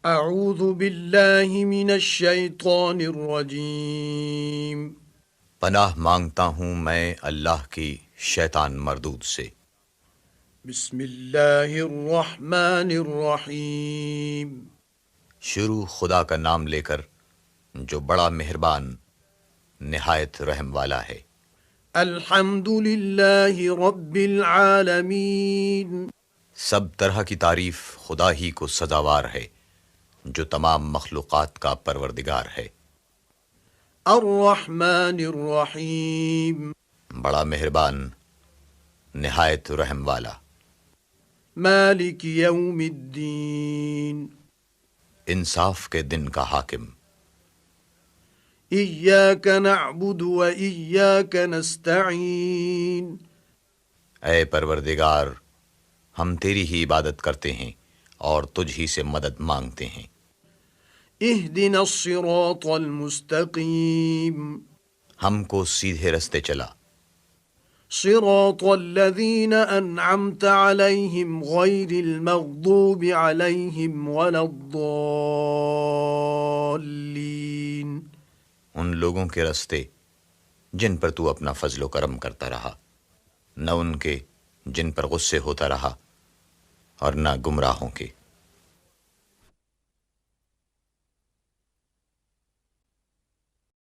اعوذ باللہ من الشیطان الرجیم پناہ مانگتا ہوں میں اللہ کی شیطان مردود سے۔ بسم اللہ الرحمن الرحیم شروع خدا کا نام لے کر جو بڑا مہربان نہایت رحم والا ہے۔ الحمد للہ رب العالمین سب طرح کی تعریف خدا ہی کو سزاوار ہے جو تمام مخلوقات کا پروردگار ہے۔ الرحمن الرحیم بڑا مہربان نہایت رحم والا۔ مالک یوم الدین انصاف کے دن کا حاکم۔ ایاک نعبد و ایاک نستعین اے پروردگار، ہم تیری ہی عبادت کرتے ہیں اور تجھ ہی سے مدد مانگتے ہیں۔ اہدنا الصراط المستقیم ہم کو سیدھے رستے چلا۔ صراط الذین انعمت علیہم غیر المغضوب علیہم ولا الضالین ان لوگوں کے رستے جن پر تو اپنا فضل و کرم کرتا رہا، نہ ان کے جن پر غصے ہوتا رہا اور نہ گمراہوں کے۔